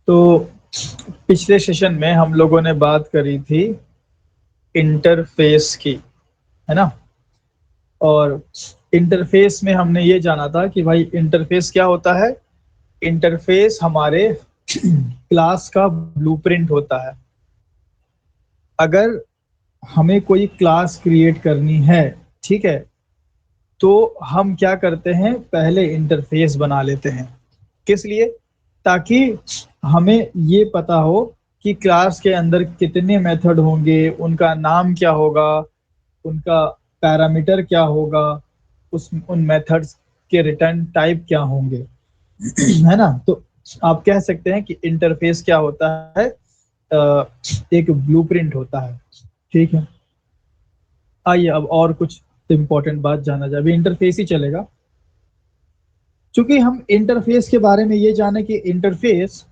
तो पिछले सेशन में हम लोगों ने बात करी थी इंटरफेस की, है ना। और इंटरफेस में हमने ये जाना था कि भाई इंटरफेस क्या होता है। इंटरफेस हमारे क्लास का ब्लूप्रिंट होता है। अगर हमें कोई क्लास क्रिएट करनी है, ठीक है, तो हम क्या करते हैं, पहले इंटरफेस बना लेते हैं। किस लिए? ताकि हमें ये पता हो कि क्लास के अंदर कितने मेथड होंगे, उनका नाम क्या होगा, उनका पैरामीटर क्या होगा, उस उन मेथड्स के रिटर्न टाइप क्या होंगे, है ना। तो आप कह सकते हैं कि इंटरफेस क्या होता है, एक ब्लूप्रिंट होता है। ठीक है, आइए अब और कुछ इंपॉर्टेंट बात जाना जाए। अभी इंटरफेस ही चलेगा, क्योंकि हम इंटरफेस के बारे में ये जाने कि interface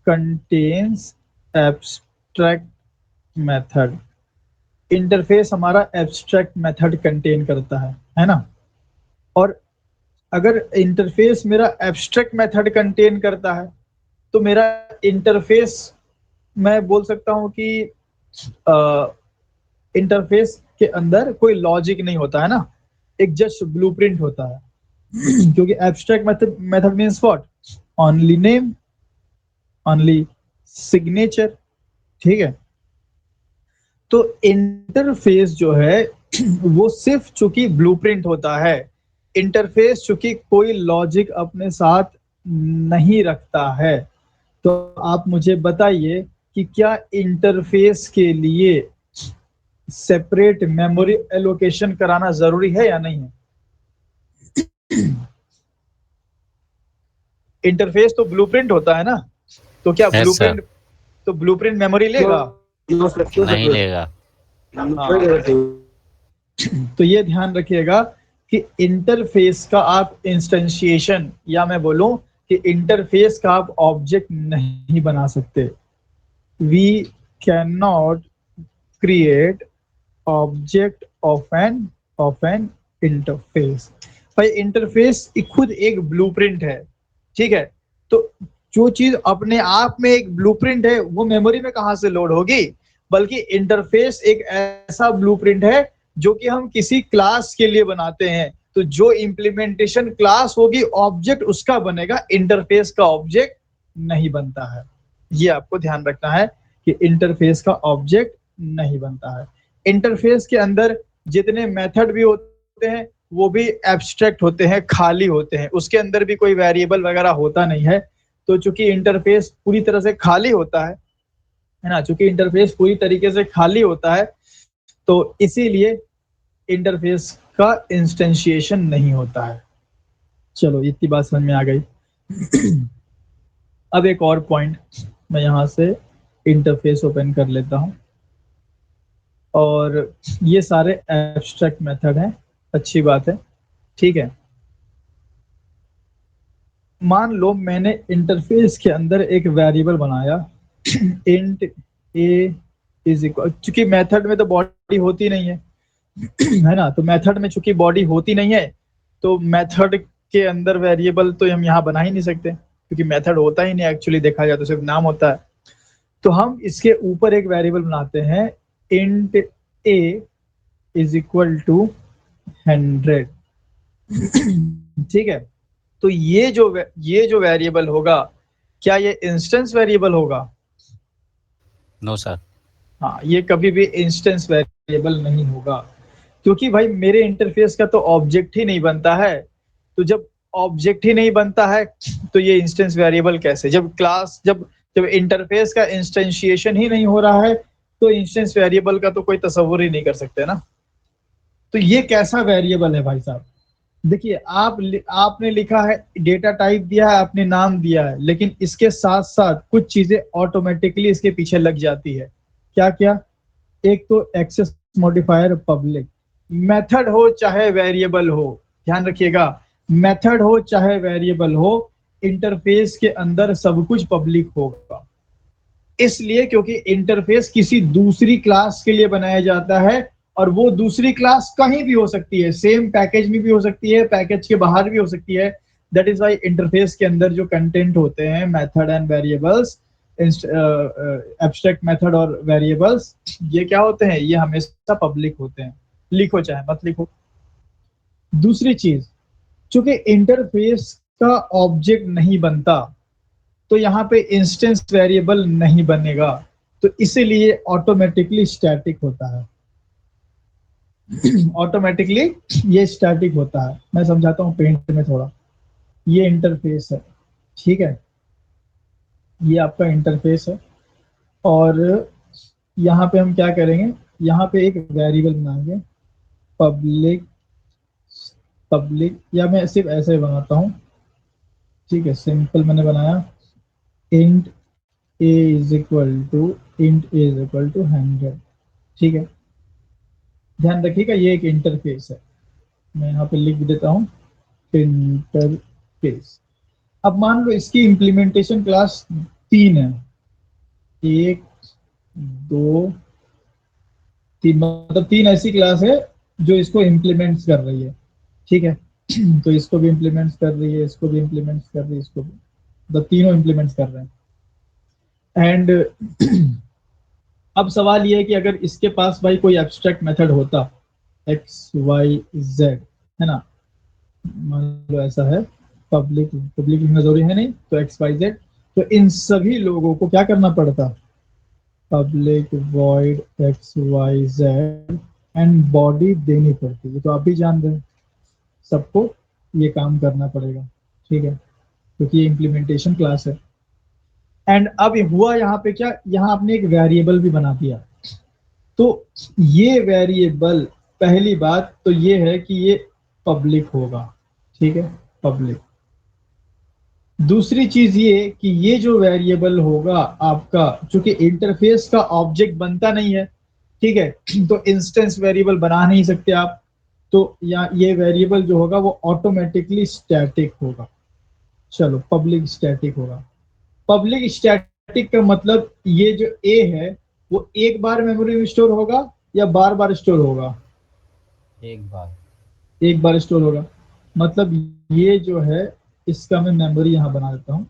contains abstract method. Interface हमारा एब्स्ट्रैक्ट मेथड कंटेन करता है ना। और अगर इंटरफेस मेरा एब्स्ट्रैक्ट मेथड कंटेन करता है तो मेरा इंटरफेस, मैं बोल सकता हूं कि इंटरफेस के अंदर कोई लॉजिक नहीं होता है ना, एक जस्ट ब्लूप्रिंट होता है। क्योंकि abstract method means what? Only name, only signature. ठीक है, तो इंटरफेस जो है वो सिर्फ चूंकि ब्लूप्रिंट होता है। इंटरफेस चूंकि कोई लॉजिक अपने साथ नहीं रखता है, तो आप मुझे बताइए कि क्या इंटरफेस के लिए सेपरेट मेमोरी एलोकेशन कराना जरूरी है या नहीं है? इंटरफेस तो ब्लूप्रिंट होता है ना, तो क्या यस सर। ब्लूप्रिंट मेमोरी लेगा? नहीं लेगा। हाँ, तो ये ध्यान रखिएगा कि इंटरफेस का आप इंस्टेंशिएशन, या मैं बोलूं कि इंटरफेस का आप ऑब्जेक्ट नहीं बना सकते। We can not create object of an interface. भाई इंटरफेस खुद एक ब्लूप्रिंट है, ठीक है। तो जो चीज अपने आप में एक ब्लूप्रिंट है वो मेमोरी में कहां से लोड होगी? बल्कि इंटरफेस एक ऐसा ब्लूप्रिंट है जो कि हम किसी क्लास के लिए बनाते हैं। तो जो इंप्लीमेंटेशन क्लास होगी, ऑब्जेक्ट उसका बनेगा, इंटरफेस का ऑब्जेक्ट नहीं बनता है। ये आपको ध्यान रखना है कि इंटरफेस का ऑब्जेक्ट नहीं बनता है। इंटरफेस के अंदर जितने मेथड भी होते हैं वो भी एब्स्ट्रैक्ट होते हैं, खाली होते हैं, उसके अंदर भी कोई वेरिएबल वगैरह होता नहीं है। तो चूंकि इंटरफेस पूरी तरह से खाली होता है ना, चूंकि इंटरफेस पूरी तरीके से खाली होता है, तो इसीलिए इंटरफेस का इंस्टेंशिएशन नहीं होता है। चलो इतनी बात समझ में आ गई। अब एक और पॉइंट, मैं यहां से इंटरफेस ओपन कर लेता हूं। और ये सारे एब्स्ट्रैक्ट मेथड हैं, अच्छी बात है, ठीक है। मान लो मैंने इंटरफेस के अंदर एक वेरिएबल बनाया, इंट ए इज इक्वल, चूंकि मेथड में तो बॉडी होती नहीं है, है ना। तो मेथड में चूंकि बॉडी होती नहीं है, तो मेथड के अंदर वेरिएबल तो हम यहाँ बना ही नहीं सकते, क्योंकि मेथड होता ही नहीं, एक्चुअली देखा जाए तो सिर्फ नाम होता है। तो हम इसके ऊपर एक वेरिएबल बनाते हैं, int a is equal to 100। ठीक है, तो ये जो वेरिएबल होगा, क्या ये इंस्टेंस वेरिएबल होगा? No sir. हाँ, ये कभी भी इंस्टेंस वेरिएबल नहीं होगा, क्योंकि भाई मेरे इंटरफेस का तो ऑब्जेक्ट ही नहीं बनता है। तो जब ऑब्जेक्ट ही नहीं बनता है तो ये इंस्टेंस वेरिएबल कैसे? जब इंटरफेस का इंस्टेंशिएशन ही नहीं हो रहा है तो इंस्टेंस वेरिएबल का तो कोई तस्वुर ही नहीं कर सकते ना। तो ये कैसा वेरिएबल है भाई साहब? देखिए, आपने लिखा है, डेटा टाइप दिया है, आपने नाम दिया है, लेकिन इसके साथ साथ कुछ चीजें ऑटोमेटिकली इसके पीछे लग जाती है। क्या क्या? एक तो एक्सेस मॉडिफायर पब्लिक, मेथड हो चाहे वेरिएबल हो, ध्यान रखिएगा, मेथड हो चाहे वेरिएबल हो, इंटरफेस के अंदर सब कुछ पब्लिक होगा। इसलिए क्योंकि इंटरफेस किसी दूसरी क्लास के लिए बनाया जाता है, और वो दूसरी क्लास कहीं भी हो सकती है, सेम पैकेज में भी हो सकती है, पैकेज के बाहर भी हो सकती है। दैट इज वाई इंटरफेस के अंदर जो कंटेंट होते हैं, method and variables, abstract method और वेरिएबल्स, ये क्या होते हैं, ये हमेशा पब्लिक होते हैं, लिखो चाहे मत लिखो। दूसरी चीज, चूंकि इंटरफेस का ऑब्जेक्ट नहीं बनता तो यहाँ पे इंस्टेंस वेरिएबल नहीं बनेगा, तो इसीलिए ऑटोमेटिकली स्टैटिक होता है। ऑटोमेटिकली ये स्टैटिक होता है। मैं समझाता हूँ पेंट में थोड़ा। ये इंटरफेस है, ठीक है, ये आपका इंटरफेस है, और यहाँ पे हम क्या करेंगे, यहाँ पे एक वेरिएबल बनाएंगे, पब्लिक, पब्लिक, या मैं सिर्फ ऐसे ही बनाता हूँ, ठीक है, सिंपल मैंने बनाया, int a is equal to, int a is equal to 100, ठीक है। ध्यान रखिएगा ये एक इंटरफेस है, मैं यहाँ पे लिख देता हूँ इंटरफेस। अब मान लो इसकी इम्प्लीमेंटेशन क्लास 3 है, 1 2 3, मतलब 3 ऐसी क्लास है जो इसको इम्प्लीमेंट कर रही है, ठीक है। तो इसको भी इम्प्लीमेंट कर रही है, इसको भी इम्प्लीमेंट कर रही है, इसको भी, तो तीनों इम्प्लीमेंट कर रहे हैं। एंड अब सवाल ये है कि अगर इसके पास भाई कोई एब्स्ट्रैक्ट मेथड होता, एक्स वाई जेड, है ना, मान लो ऐसा है, पब्लिक, पब्लिक लिखना जरूरी है नहीं, तो एक्स वाई जेड, तो इन सभी लोगों को क्या करना पड़ता, public void X Y Z and body देनी पड़ती है। तो आप भी जान रहे हैं, सबको ये काम करना पड़ेगा, ठीक है, क्योंकि ये इम्प्लीमेंटेशन क्लास है। एंड अब हुआ यहाँ पे क्या, यहाँ आपने एक वेरिएबल भी बना दिया, तो ये वेरिएबल, पहली बात तो ये है कि ये पब्लिक होगा, ठीक है, पब्लिक। दूसरी चीज ये कि ये जो वेरिएबल होगा आपका, चूंकि इंटरफेस का ऑब्जेक्ट बनता नहीं है, ठीक है, तो इंस्टेंस वेरिएबल बना नहीं सकते आप, तो या ये वेरिएबल जो होगा वो ऑटोमेटिकली स्टैटिक होगा। चलो, पब्लिक स्टैटिक होगा। पब्लिक स्टैटिक का मतलब ये जो ए है वो एक बार मेमोरी में स्टोर होगा या बार बार स्टोर होगा, एक बार। एक बार स्टोर होगा। मतलब ये जो है, इसका मैं मेमोरी यहाँ बना देता हूँ,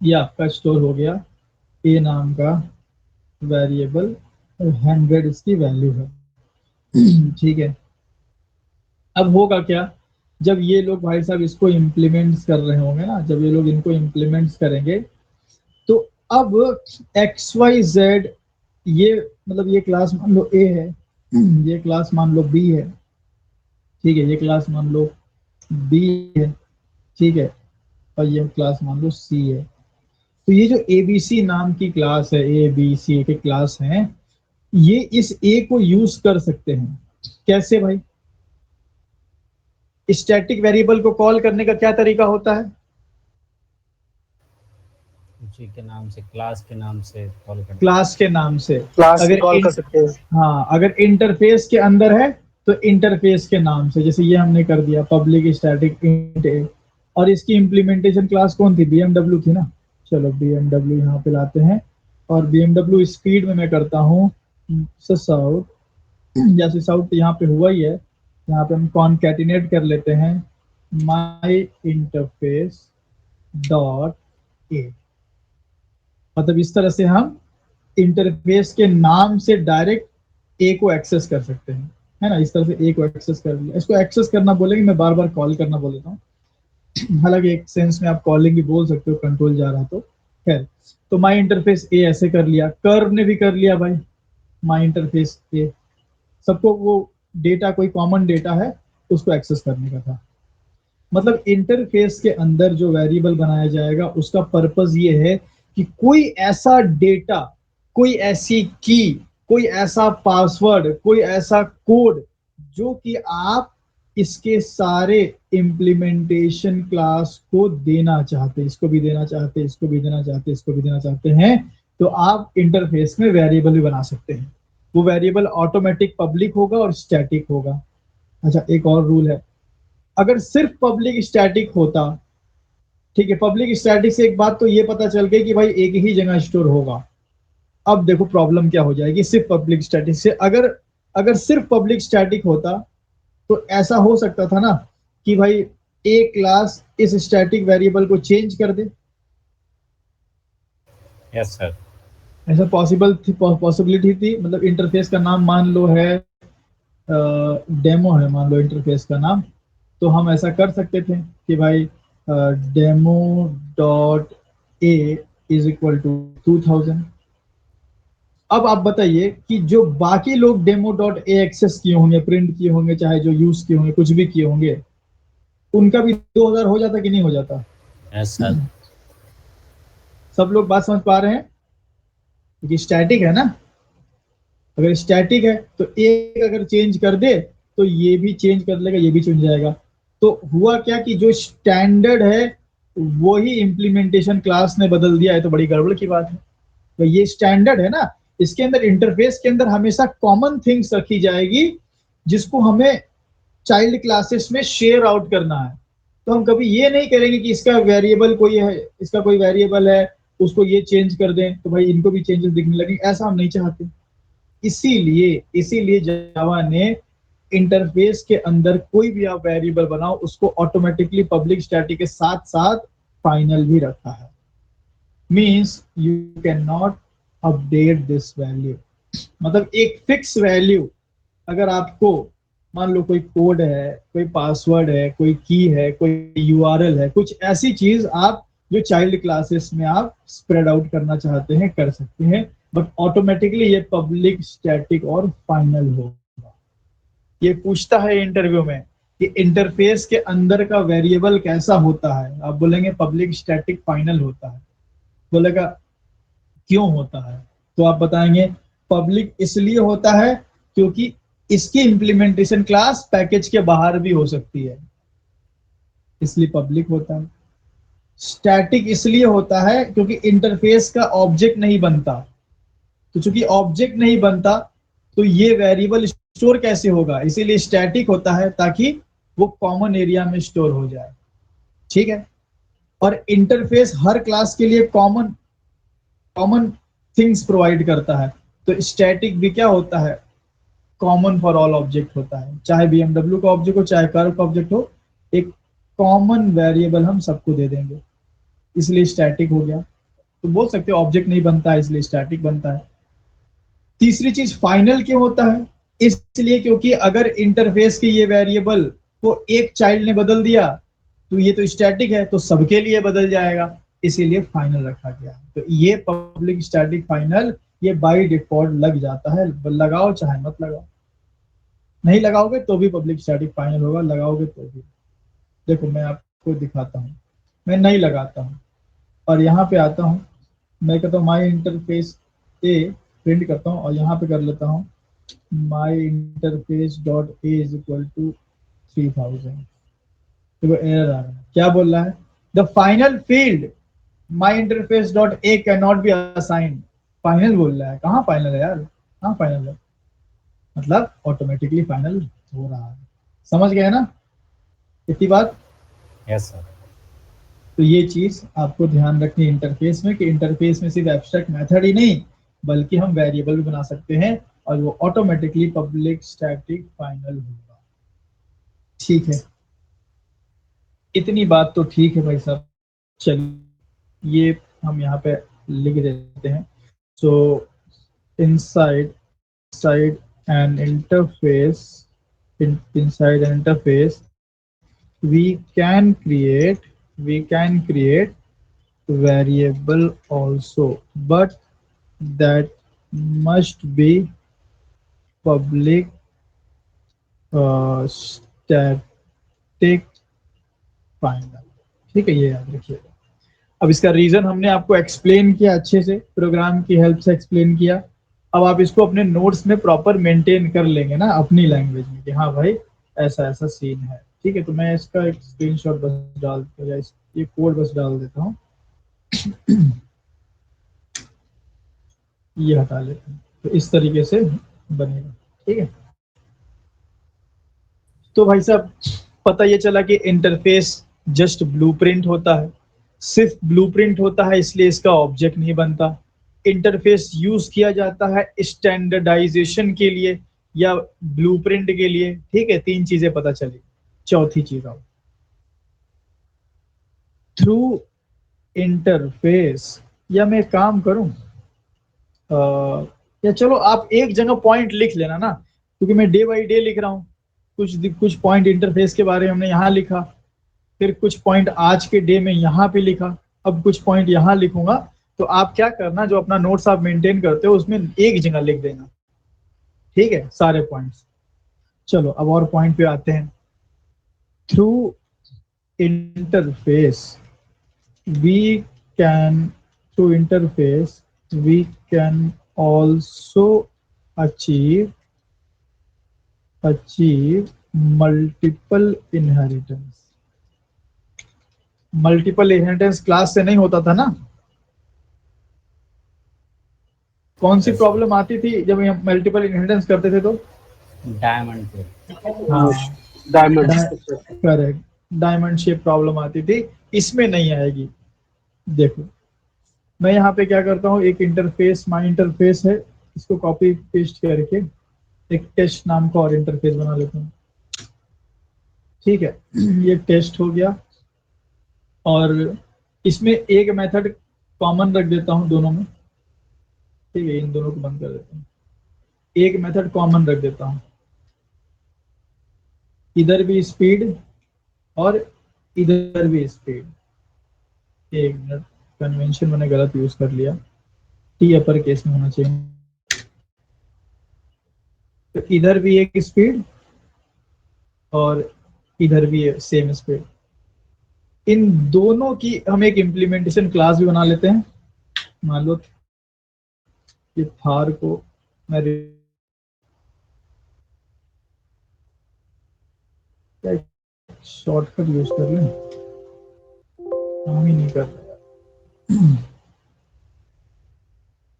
ये आपका स्टोर हो गया, ए नाम का वेरिएबल, 100 इसकी वैल्यू है, ठीक है। अब होगा क्या, जब ये लोग भाई साहब इसको इम्प्लीमेंट कर रहे होंगे ना, जब ये लोग इनको इम्प्लीमेंट करेंगे, तो अब एक्स वाई जेड, ये मतलब ये क्लास मान लो ए है, ये क्लास मान लो बी है, ठीक है, ये क्लास मान लो बी है, ठीक है, और ये क्लास मान लो सी है। तो ये जो ए बी सी नाम की क्लास है, ए बी सी के क्लास हैं, ये इस ए को यूज कर सकते हैं। कैसे भाई, स्टैटिक वेरिएबल को कॉल करने का क्या तरीका होता है, उसी के नाम से, क्लास के नाम से कॉल करते क्लास के नाम से। क्लास अगर कॉल कर सकते हैं। हाँ, अगर इंटरफेस के अंदर है तो इंटरफेस के नाम से, जैसे ये हमने कर दिया पब्लिक स्टैटिक इंट ए, और इसकी इम्प्लीमेंटेशन क्लास कौन थी, बीएमडब्ल्यू थी ना। चलो बीएमडब्ल्यू यहाँ पे लाते हैं, और बीएमडब्ल्यू स्पीड में मैं करता हूँ साउट, जैसे साउट यहाँ पे हुआ ही है, यहाँ पे हम कॉनकैटिनेट कर लेते हैं माई इंटरफेस डॉट ए। मतलब इस तरह से हम इंटरफेस के नाम से डायरेक्ट ए को एक्सेस कर सकते हैं, है ना, इस तरह से ए को एक्सेस कर लिया। इसको एक्सेस करना बोलेंगे, मैं बार बार कॉल करना बोल देता हूँ, हालांकि एक सेंस में आप कॉलिंग भी बोल सकते हो, कंट्रोल जा रहा तो खैर। तो माई इंटरफेस ए ऐसे कर लिया, कर्व ने भी कर लिया भाई, माई इंटरफेस ए, सबको वो डेटा, कोई कॉमन डेटा है उसको एक्सेस करने का था। मतलब इंटरफेस के अंदर जो वेरिएबल बनाया जाएगा उसका पर्पस ये है कि कोई ऐसा डेटा, कोई ऐसी की, कोई ऐसा पासवर्ड, कोई ऐसा कोड जो कि आप इसके सारे इम्प्लीमेंटेशन क्लास को देना चाहते, इसको भी देना चाहते, इसको भी देना चाहते, इसको भी देना चाहते हैं, तो आप इंटरफेस में वेरिएबल भी बना सकते हैं। वो वेरिएबल ऑटोमेटिक पब्लिक होगा और स्टैटिक होगा। अच्छा, एक और रूल है, अगर सिर्फ पब्लिक स्टैटिक होता, ठीक है, पब्लिक स्टैटिक से एक बात तो ये पता चल गई कि भाई एक ही जगह स्टोर होगा। अब देखो प्रॉब्लम क्या हो जाएगी, सिर्फ पब्लिक स्टैटिक से, अगर अगर सिर्फ पब्लिक स्टैटिक होता तो ऐसा हो सकता था ना कि भाई ए क्लास इस स्टैटिक वेरिएबल को चेंज कर दे? Yes sir. ऐसा पॉसिबिलिटी थी, मतलब इंटरफेस का नाम मान लो है डेमो है, मान लो इंटरफेस का नाम, तो हम ऐसा कर सकते थे कि भाई demo dot A is equal to 2000। अब आप बताइए कि जो बाकी लोग डेमो डॉट ए एक्सेस किए होंगे, प्रिंट किए होंगे, चाहे जो यूज किए होंगे, कुछ भी किए होंगे, उनका भी 2000 हो जाता कि नहीं हो जाता? Yes sir. सब लोग बात समझ पा रहे हैं? क्योंकि स्टैटिक है ना, अगर स्टैटिक है तो एक अगर चेंज कर दे तो ये भी चेंज कर लेगा, ये भी चेंज जाएगा। तो हुआ क्या कि जो स्टैंडर्ड है वो ही इम्प्लीमेंटेशन क्लास ने बदल दिया है, तो बड़ी गड़बड़ की बात है। तो ये स्टैंडर्ड है ना, इसके अंदर इंटरफेस के अंदर हमेशा कॉमन थिंग्स रखी जाएगी जिसको हमें चाइल्ड क्लासेस में शेयर आउट करना है। तो हम कभी ये नहीं करेंगे कि इसका वेरिएबल कोई है, इसका कोई वेरिएबल है, उसको ये चेंज कर दें तो भाई इनको भी चेंजेस दिखने लगे, ऐसा हम नहीं चाहते। इसीलिए इसीलिए जावा ने इंटरफेस के अंदर कोई भी आप वेरिएबल बनाओ उसको ऑटोमेटिकली पब्लिक स्टैटिक के साथ साथ फाइनल भी रखा है। Means you can not update this value. मतलब एक फिक्स वैल्यू, अगर आपको मान लो कोई कोड है, कोई पासवर्ड है, कोई की है, कोई यूआरएल है, कुछ ऐसी चीज आप जो चाइल्ड क्लासेस में आप स्प्रेड आउट करना चाहते हैं कर सकते हैं, बट ऑटोमेटिकली ये पब्लिक स्टैटिक और फाइनल होगा। ये पूछता है इंटरव्यू में कि इंटरफेस के अंदर का वेरिएबल कैसा होता है, आप बोलेंगे पब्लिक स्टैटिक फाइनल होता है। बोलेगा क्यों होता है, तो आप बताएंगे पब्लिक इसलिए होता है क्योंकि इसकी इंप्लीमेंटेशन क्लास पैकेज के बाहर भी हो सकती है, इसलिए पब्लिक होता है। स्टैटिक इसलिए होता है क्योंकि इंटरफेस का ऑब्जेक्ट नहीं बनता, तो चूंकि ऑब्जेक्ट नहीं बनता तो ये वेरिएबल स्टोर कैसे होगा, इसीलिए स्टैटिक होता है ताकि वो कॉमन एरिया में स्टोर हो जाए। ठीक है, और इंटरफेस हर क्लास के लिए कॉमन कॉमन थिंग्स प्रोवाइड करता है, तो स्टैटिक भी क्या होता है, कॉमन फॉर ऑल ऑब्जेक्ट होता है। चाहे बीएमडब्ल्यू का ऑब्जेक्ट हो, चाहे कर्व का ऑब्जेक्ट हो, एक कॉमन वेरिएबल हम सबको दे देंगे, इसलिए स्टैटिक हो गया। तो बोल सकते हो ऑब्जेक्ट नहीं बनता है इसलिए स्टैटिक बनता है। तीसरी चीज फाइनल क्यों होता है, इसलिए क्योंकि अगर इंटरफेस के ये वेरिएबल को एक चाइल्ड ने बदल दिया तो ये तो स्टैटिक है, तो सबके लिए बदल जाएगा, इसीलिए फाइनल रखा गया। तो ये पब्लिक स्टैटिक फाइनल ये बाय डिफॉल्ट लग जाता है, लगाओ चाहे मत लगाओ। नहीं लगाओगे तो भी पब्लिक स्टैटिक फाइनल होगा, लगाओगे तो भी। देखो मैं आपको दिखाता हूँ, मैं नहीं लगाता हूँ और यहाँ पे आता हूँ, मैं कहता हूँ माई इंटरफेस ए, प्रिंट करता हूँ और यहाँ पे कर लेता हूँ my interface dot A is equal to 3000। देखो एरर आ रहा है, क्या बोल रहा है, the final field my interface dot A can not be assigned. Final बोल रहा है, कहाँ फाइनल है यार, कहाँ फाइनल है, मतलब ऑटोमेटिकली फाइनल हो रहा है। समझ गए ना इतनी बात? Yes sir. तो ये चीज आपको ध्यान रखनी है इंटरफेस में, कि इंटरफेस में सिर्फ एब्स्ट्रैक्ट मेथड ही नहीं बल्कि हम वेरिएबल भी बना सकते हैं और वो ऑटोमेटिकली पब्लिक स्टैटिक फाइनल होगा। ठीक है, इतनी बात तो ठीक है भाई साहब। चलिए ये हम यहाँ पे लिख देते हैं। सो inside side N interface, inside an interface we can create variable also, but that must be public static final. ठीक है, ये याद रखिएगा। अब इसका रीजन हमने आपको एक्सप्लेन किया, अच्छे से प्रोग्राम की हेल्प से एक्सप्लेन किया। अब आप इसको अपने नोट्स में प्रॉपर मेंटेन कर लेंगे ना अपनी लैंग्वेज में कि हाँ भाई ऐसा ऐसा सीन है। ठीक है, तो मैं इसका एक स्क्रीनशॉट बस डाल, ये कोड बस डाल देता हूँ, ये हटा लेते हैं, तो इस तरीके से बनेगा। ठीक है, तो भाई साहब पता ये चला कि इंटरफेस जस्ट ब्लूप्रिंट होता है, सिर्फ ब्लूप्रिंट होता है, इसलिए इसका ऑब्जेक्ट नहीं बनता। इंटरफेस यूज किया जाता है स्टैंडर्डाइजेशन के लिए या ब्लूप्रिंट के लिए। ठीक है, तीन चीजें पता चली। चौथी चीज आओ, थ्रू इंटरफेस, या मैं एक काम करूं, या चलो आप एक जगह पॉइंट लिख लेना ना, क्योंकि मैं डे बाई डे लिख रहा हूँ। कुछ पॉइंट इंटरफेस के बारे में हमने यहाँ लिखा, फिर कुछ पॉइंट आज के डे में यहाँ पे लिखा, अब कुछ पॉइंट यहाँ लिखूंगा। तो आप क्या करना, जो अपना नोट्स आप मेंटेन करते हो उसमें एक जगह लिख देना, ठीक है, सारे पॉइंट्स। चलो अब और पॉइंट पे आते हैं। Through interface we can through interface we can also achieve multiple inheritance. Multiple inheritance class से नहीं होता था ना? कौन सी यस सर। प्रॉब्लम आती थी जब हम मल्टीपल इनहेरिटेंस करते थे तो? डायमंड पे। हाँ, diamond. Correct, diamond shape problem आती थी। इसमें नहीं आएगी। देखो मैं यहाँ पे क्या करता हूँ, एक इंटरफेस माई इंटरफेस है, इसको कॉपी पेस्ट करके एक टेस्ट नाम का और इंटरफेस बना लेता हूँ। ठीक है, ये टेस्ट हो गया, और इसमें एक मेथड कॉमन रख देता हूँ दोनों में। ठीक है, इन दोनों को बंद कर देता हूँ, एक मेथड कॉमन रख देता हूँ। इधर भी स्पीड और इधर भी स्पीड। एक मिनट, कन्वेंशन मैंने गलत यूज कर लिया, टी अपर केस में होना चाहिए। तो इधर भी एक स्पीड और इधर भी सेम स्पीड। इन दोनों की हम एक इम्प्लीमेंटेशन क्लास भी बना लेते हैं। मान लो कि थार को मैं शॉर्टकट यूज कर लें, काम ही नहीं कर रहा।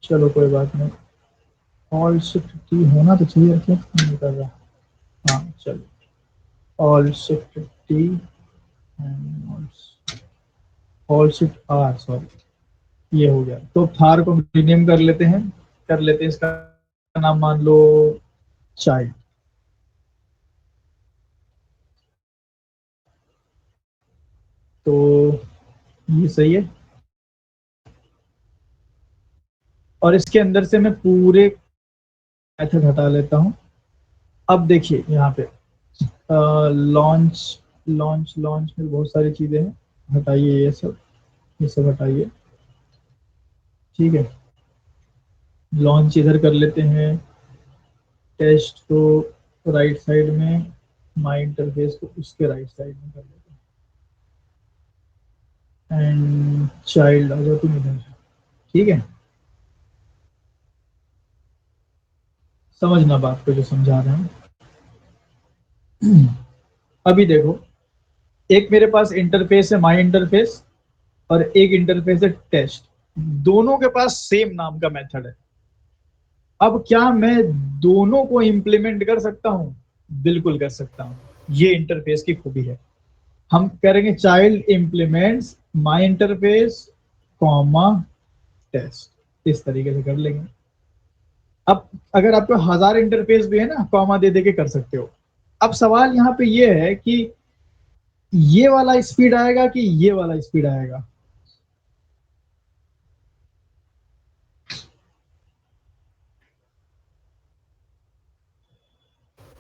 चलो कोई बात नहीं, ऑल शिफ्ट टी होना तो चाहिए, क्यों नहीं कर रहा? हाँ चलो, alt shift T and alt shift R, sorry, ये हो गया। तो थार को रिनेम कर लेते हैं इसका नाम मान लो चाइल्ड। तो ये सही है, और इसके अंदर से मैं पूरे मेथड हटा लेता हूं। अब देखिए यहाँ पे लॉन्च लॉन्च लॉन्च में बहुत सारी चीजें हैं, हटाइए ये सब हटाइए। ठीक है, लॉन्च इधर कर लेते हैं, टेस्ट को राइट साइड में, माई इंटरफेस को उसके राइट साइड में कर लेते हैं, एंड चाइल्ड आ जाओ तुम इधर। ठीक है, समझना बात को जो समझा रहे हैं। अभी देखो, एक मेरे पास इंटरफेस है माई इंटरफेस, और एक इंटरफेस है टेस्ट। दोनों के पास सेम नाम का मेथड है। अब क्या मैं दोनों को इंप्लीमेंट कर सकता हूं? बिल्कुल कर सकता हूं, ये इंटरफेस की खूबी है। हम करेंगे चाइल्ड इंप्लीमेंट्स माई इंटरफेस कॉमा टेस्ट, इस तरीके से कर लेंगे। अब अगर आपको 1000 इंटरफेस भी है ना, कॉमा दे दे के कर सकते हो। अब सवाल यहाँ पे ये है कि ये वाला स्पीड आएगा कि ये वाला स्पीड आएगा?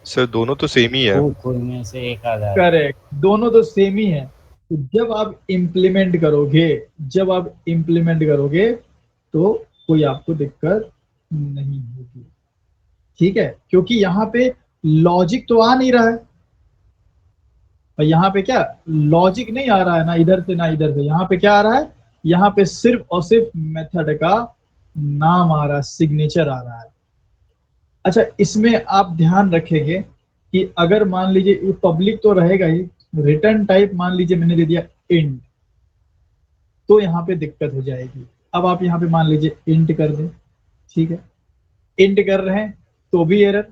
सर दोनों तो सेम ही है। कोई में से एक आ जाएगा। करेक्ट, दोनों तो सेम ही है। तो जब आप इंप्लीमेंट करोगे तो कोई आपको दिक्कत नहीं होगी। ठीक है, क्योंकि यहाँ पे लॉजिक तो आ नहीं रहा है, और यहाँ पे क्या लॉजिक नहीं आ रहा है, ना इधर से ना इधर से। यहाँ पे क्या आ रहा है, यहाँ पे सिर्फ और सिर्फ मेथड का नाम आ रहा है, सिग्नेचर आ रहा है। अच्छा, इसमें आप ध्यान रखेंगे कि अगर मान लीजिए ये पब्लिक तो रहेगा ही, रिटर्न टाइप मान लीजिए मैंने दे दिया इंट, तो यहाँ पे दिक्कत हो जाएगी। अब आप यहाँ पे मान लीजिए इंट कर दें, ठीक है, इंट कर रहे हैं तो भी एरर,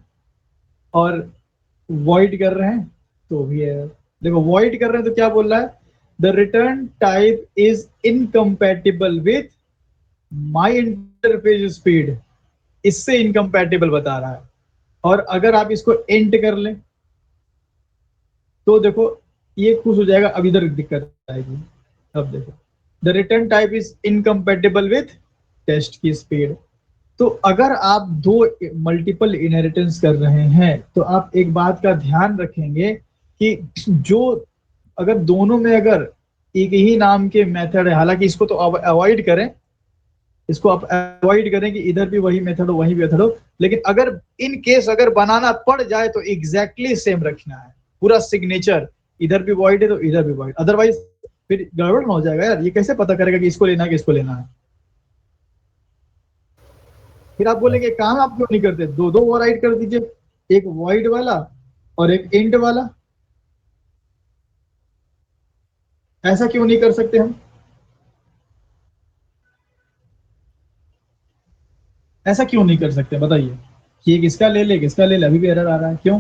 और वॉइड कर रहे हैं तो भी एरर। देखो वॉइड कर रहे हैं तो क्या बोल रहा है, the return type is incompatible with my interface speed, इससे इनकम्पैटिबल बता रहा है। और अगर आप इसको एंट कर लें तो देखो ये खुश हो जाएगा, अब इधर दिक्कत आएगी। अब देखो, the return type is incompatible with test की स्पीड। तो अगर आप दो मल्टीपल इनहेरिटेंस कर रहे हैं तो आप एक बात का ध्यान रखेंगे कि जो अगर दोनों में अगर एक ही नाम के मेथड है, हालांकि इसको तो अवॉइड करें, इसको आप अवॉइड करें कि इधर भी वही मेथड हो वही मेथड हो, लेकिन अगर इन केस अगर बनाना पड़ जाए तो एग्जैक्टली सेम रखना है, पूरा सिग्नेचर, इधर भी वॉइड है तो इधर भी वॉइड, अदरवाइज फिर गड़बड़ हो जाएगा यार, ये कैसे पता करेगा कि इसको लेना है कि इसको लेना है। फिर आप बोलेंगे काम आप क्यों नहीं करते, दो दो ओवरराइड कर दीजिए, एक वॉइड वाला और एक इंट वाला, ऐसा क्यों नहीं कर सकते हम, ऐसा क्यों नहीं कर सकते बताइए कि एक इसका ले ले एक इसका ले ले, अभी भी एरर आ रहा है, क्यों?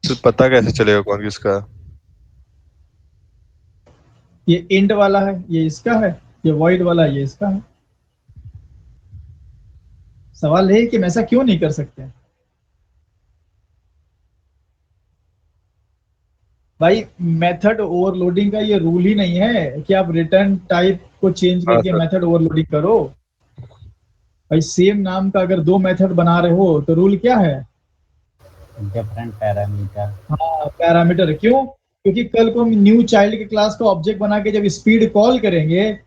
तो पता कैसे चलेगा कौन किसका है? ये इंट वाला है ये इसका है, ये वॉइड वाला ये इसका है। सवाल है कि हम ऐसा क्यों नहीं कर सकते? भाई मेथड ओवरलोडिंग का ये रूल ही नहीं है कि आप रिटर्न टाइप को चेंज हाँ करके सर। मेथड ओवरलोडिंग करो। भाई सेम नाम का अगर दो मेथड बना रहे हो तो रूल क्या है? Different parameter. हाँ पैरामीटर, क्यों? क्योंकि कल को हम न्यू चाइल्ड के क्लास का ऑब्जेक्ट बना के जब स्पीड कॉल करेंगे,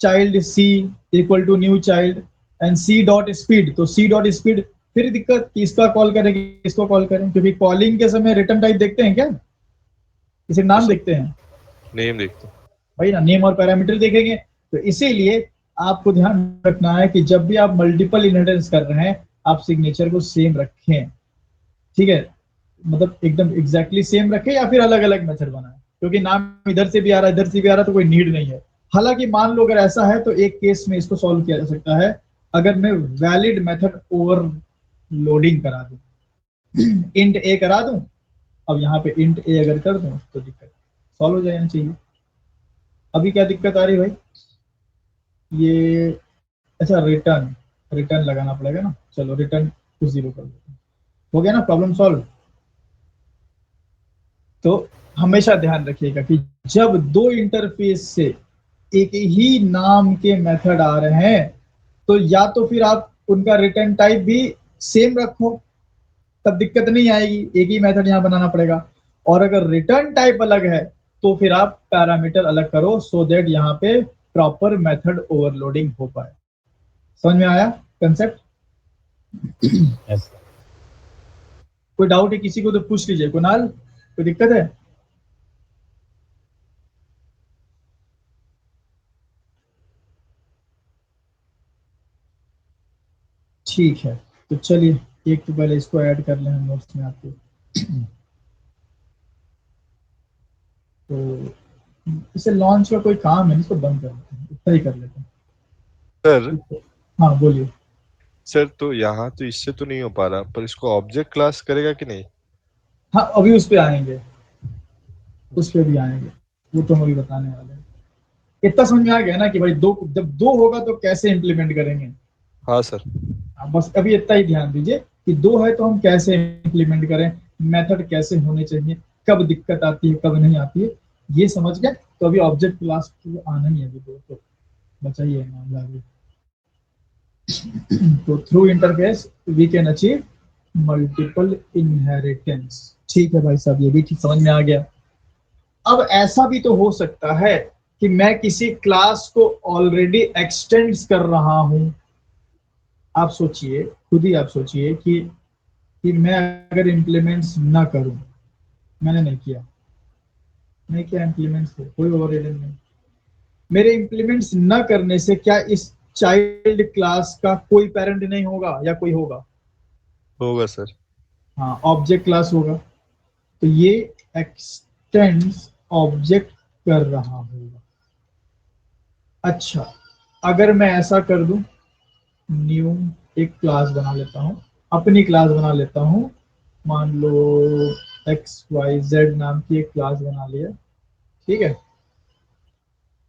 child C equal to new child and C dot speed, तो सी डॉट स्पीड फिर दिक्कत कि इसका कॉल करें कि इसको कॉल करें, क्योंकि कॉलिंग के समय रिटर्न टाइप देखते हैं क्या, इसे तो नाम सर देखते हैं नेम देखते हैं। भाई ना, नेम और पैरामीटर देखेंगे। तो इसीलिए आपको ध्यान रखना है कि जब भी आप मल्टीपल इनहेरिटेंस कर रहे हैं आप सिग्नेचर को सेम रखें, ठीक है, मतलब एकदम एग्जैक्टली सेम रखें या फिर अलग अलग मेथड बनाएं, क्योंकि नाम इधर से भी आ रहा है इधर से भी आ रहा है तो कोई नीड नहीं है। हालांकि मान लो अगर ऐसा है तो एक केस में इसको सॉल्व किया जा सकता है, अगर मैं वैलिड मेथड ओवरलोडिंग करा दूं, इंट ए करा दूं, अब यहाँ पे इंट ए अगर कर दूं तो दिक्कत सॉल्व हो जाना चाहिए। अभी क्या दिक्कत आ रही है भाई, ये अच्छा रिटर्न, रिटर्न लगाना पड़ेगा ना, चलो रिटर्न को जीरो कर देते हैं, हो गया ना प्रॉब्लम सॉल्व। तो हमेशा ध्यान रखिएगा कि जब दो इंटरफेस से एक ही नाम के मेथड आ रहे हैं तो या तो फिर आप उनका रिटर्न टाइप भी सेम रखो, तब दिक्कत नहीं आएगी, एक ही मेथड यहां बनाना पड़ेगा। और अगर रिटर्न टाइप अलग है तो फिर आप पैरामीटर अलग करो सो दैट यहाँ पे प्रॉपर मेथड ओवरलोडिंग हो पाए। समझ में आया कंसेप्ट? यस। कोई डाउट है किसी को तो पूछ लीजिए, कुणाल कोई दिक्कत है? ठीक है, तो चलिए एक तो पहले इसको ऐड कर लें हम नोट्स में आपके। तो इसे लॉन्च का कोई काम है, इसको बंद कर देते हैं, इतना ही कर लेते सर हैं। हाँ बोलिए। सर तो यहाँ तो इससे तो नहीं हो पा रहा, पर इसको ऑब्जेक्ट क्लास करेगा कि नहीं? हाँ अभी उस पर आएंगे, उस पर भी आएंगे, वो तो हम अभी बताने वाले हैं। इतना समझ में आ गया ना कि भाई दो, जब दो होगा तो कैसे इंप्लीमेंट करेंगे। हाँ सर। हाँ, बस अभी इतना ही ध्यान दीजिए कि दो है तो हम कैसे इंप्लीमेंट करें, मेथड कैसे होने चाहिए, कब दिक्कत आती है कब नहीं आती है, ये समझ गए तो अभी ऑब्जेक्ट क्लास आना ही है अभी दो, तो बचाइए मामला अभी। तो through interface we can achieve multiple inheritance. ठीक है भाई साहब, ये भी ठीक समझ में आ गया। अब ऐसा भी तो हो सकता है कि मैं किसी क्लास को ऑलरेडी एक्सटेंड कर रहा हूं। आप सोचिए, खुद ही आप सोचिए कि मैं अगर इम्प्लीमेंट्स ना करूं, मैंने नहीं किया, नहीं किया इम्प्लीमेंट्स, कोई ओवररीडिंग नहीं, मेरे इम्प्लीमेंट्स न करने से क्या इस चाइल्ड क्लास का कोई पेरेंट नहीं होगा या कोई होगा? होगा सर। हाँ ऑब्जेक्ट क्लास होगा, तो ये एक्सटेंड्स ऑब्जेक्ट कर रहा होगा। अच्छा, अगर मैं ऐसा कर दूं, न्यू एक क्लास बना लेता हूं, अपनी क्लास बना लेता हूं, मान लो एक्स वाई जेड नाम की एक क्लास बना लिया, ठीक है,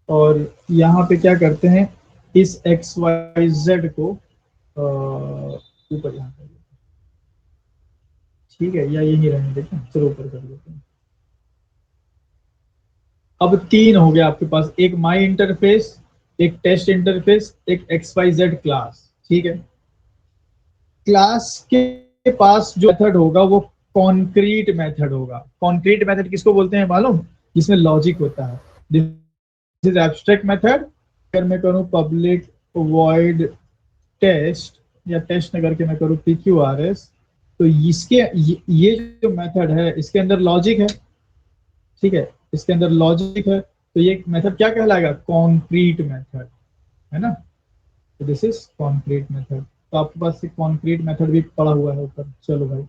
और यहाँ पे क्या करते हैं, इस एक्स वाई जेड को ऊपर यहाँ कर देते हैं, ठीक है, या यही रहने देते हैं, चलो ऊपर कर देते हैं। अब तीन हो गया आपके पास, एक माई इंटरफेस, एक टेस्ट इंटरफेस, एक XYZ क्लास। ठीक है, क्लास के पास जो मेथड होगा वो कॉन्क्रीट मेथड होगा। कॉन्क्रीट मेथड किसको बोलते हैं मालूम? जिसमें लॉजिक होता है। This is abstract method. अगर मैं करूं पब्लिक वॉइड टेस्ट, या टेस्ट न करके मैं करूं PQRS, तो इसके ये जो मेथड है इसके अंदर लॉजिक है। ठीक है, इसके अंदर लॉजिक है, तो ये मेथड क्या कहलाएगा? कॉन्क्रीट मेथड, है ना? तो दिस इज कॉन्क्रीट मेथड। तो आपके पास एक कॉन्क्रीट मेथड भी पड़ा हुआ है ऊपर। चलो भाई,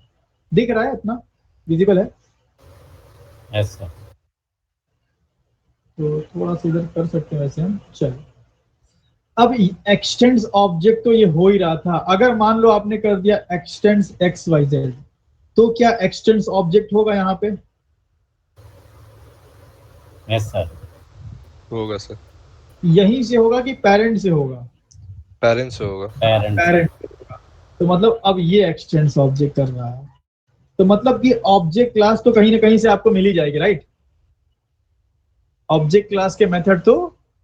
दिख रहा है, इतना विजिबल है? Yes sir. तो थोड़ा सा इधर कर सकते हैं वैसे हम। चलो, अब एक्सटेंड्स ऑब्जेक्ट तो ये हो ही रहा था। अगर मान लो आपने कर दिया एक्सटेंड्स XYZ, तो क्या एक्सटेंड्स ऑब्जेक्ट होगा यहाँ पे? Yes sir. होगा सर। यहीं से होगा कि पेरेंट से होगा? पेरेंट्स से होगा। पेरेंट्स। पेरेंट। तो मतलब अब ये एक्सटेंड्स ऑब्जेक्ट कर रहा है, तो मतलब कि ऑब्जेक्ट क्लास तो कहीं ना कहीं से आपको मिल ही जाएगी, राइट? ऑब्जेक्ट क्लास के मेथड तो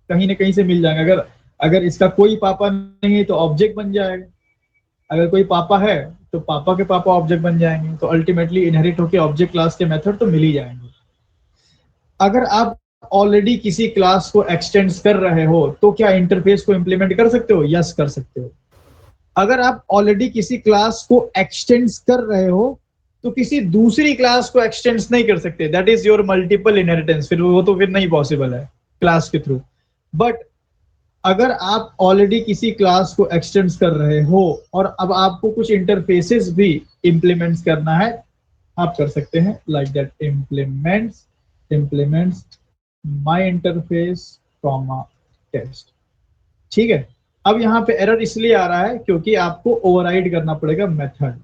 कहीं ना कहीं से मिल जाएंगे। अगर अगर इसका कोई पापा नहीं है तो ऑब्जेक्ट बन जाएगा, अगर कोई पापा है तो पापा के पापा ऑब्जेक्ट बन जाएंगे। तो अल्टीमेटली इनहेरिट होकर ऑब्जेक्ट क्लास के मेथड तो मिल ही जाएंगे। अगर आप ऑलरेडी किसी क्लास को एक्सटेंड कर रहे हो तो क्या इंटरफेस को इंप्लीमेंट कर सकते हो? यस, कर सकते हो। अगर आप ऑलरेडी किसी क्लास को एक्सटेंड कर रहे हो तो किसी दूसरी क्लास को एक्सटेंड नहीं कर सकते। That is your multiple inheritance. फिर वो तो फिर नहीं पॉसिबल है क्लास के थ्रू। बट अगर आप ऑलरेडी किसी क्लास को एक्सटेंड कर रहे हो और अब आपको कुछ इंटरफेसेस भी इंप्लीमेंट करना है, आप कर सकते हैं like that implements my interface comma test. ठीक है, अब यहाँ पे एरर इसलिए आ रहा है क्योंकि आपको ओवरराइड करना पड़ेगा मेथड।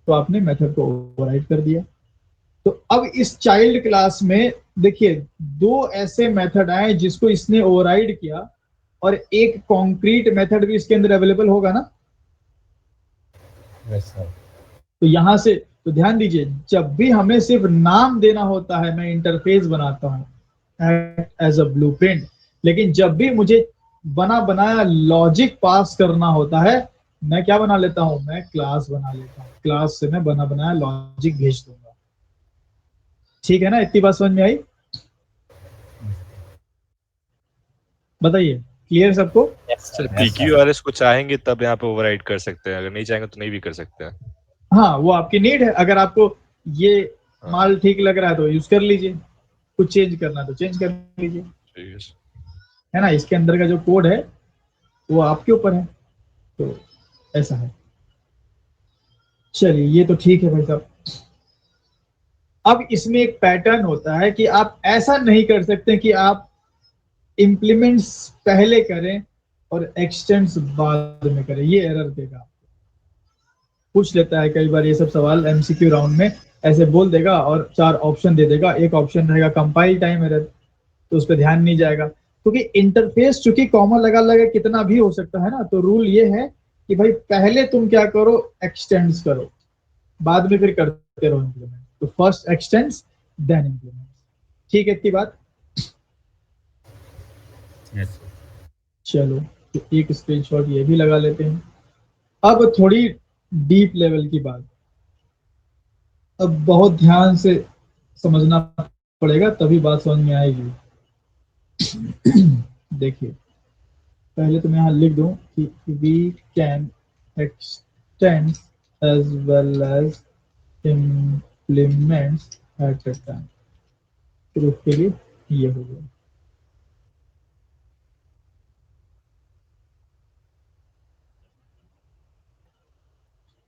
तो आपने मेथड को ओवरराइड कर दिया। तो अब इस चाइल्ड क्लास में देखिए दो ऐसे मेथड आए जिसको इसने ओवरराइड किया, और एक कॉन्क्रीट मेथड भी इसके अंदर अवेलेबल होगा ना। Yes sir. तो यहां से तो ध्यान दीजिए, जब भी हमें सिर्फ नाम देना होता है मैं इंटरफेस बनाता हूं एज अ ब्लूप्रिंट, लेकिन जब भी मुझे बना बनाया लॉजिक पास करना होता है, मैं क्या बना लेता हूं? मैं क्लास बना लेता हूं। क्लास से मैं बना बनाया लॉजिक भेज दूंगा। ठीक है ना? इतनी बात समझ में आई? बताइए, क्लियर सबको? Yes sir sir. Yes sir. PQRS को चाहेंगे तब यहाँ पे ओवरराइड कर सकते हैं, अगर नहीं चाहेंगे तो नहीं भी कर सकते हैं। हाँ, वो आपकी नीड है। अगर आपको ये हाँ, माल ठीक लग रहा है तो यूज कर लीजिए, कुछ चेंज करना है तो चेंज कर लीजिए, ठीक है सर। है ना? इसके अंदर का जो कोड है वो आपके ऊपर है। तो ऐसा है। चलिए, ये तो ठीक है भाई साहब। अब इसमें एक पैटर्न होता है कि आप ऐसा नहीं कर सकते कि आप इंप्लीमेंट्स पहले करें और एक्सटेंड्स बाद में करें। ये एरर देगा, पूछ लेता है कई बार ये सब सवाल MCQ राउंड में। ऐसे बोल देगा और चार ऑप्शन दे देगा। एक ऑप्शन रहेगा कंपाइल टाइम एरर, तो उस पर ध्यान नहीं जाएगा, क्योंकि इंटरफेस चूंकि कॉमा लगा लगा कितना भी हो सकता है ना। तो रूल ये है कि भाई पहले तुम क्या करो? एक्सटेंड्स करो, बाद में फिर करते रहो इंप्लीमेंट। तो फर्स्ट एक्सटेंड्स देन इंप्लीमेंट। ठीक है, इतनी बात? Yes sir. चलो, तो एक स्क्रीनशॉट ये भी लगा लेते हैं। अब थोड़ी डीप लेवल की बात, अब बहुत ध्यान से समझना पड़ेगा तभी बात समझ में आएगी। देखिए, पहले तो मैं यहाँ लिख दूं कि we can extend as well as implements at a time. Proof के लिए ये हो गया।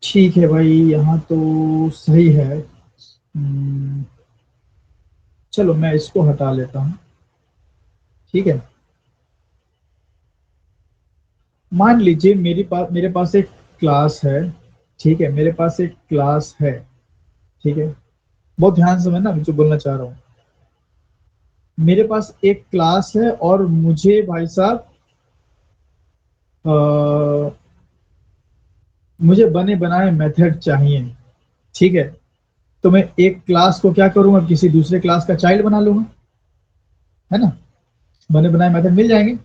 ठीक है भाई, यहाँ तो सही है। चलो मैं इसको हटा लेता हूँ। ठीक है, मान लीजिए मेरे पास एक क्लास है। ठीक है, मेरे पास एक क्लास है। ठीक है, बहुत ध्यान से समझना मैं जो बोलना चाह रहा हूँ। मेरे पास एक क्लास है और मुझे भाई साहब मुझे बने बनाए मेथड चाहिए। ठीक है, तो मैं एक क्लास को क्या करूंगा? किसी दूसरे क्लास का चाइल्ड बना लूंगा। है ना, बने बनाए मेथड मिल जाएंगे।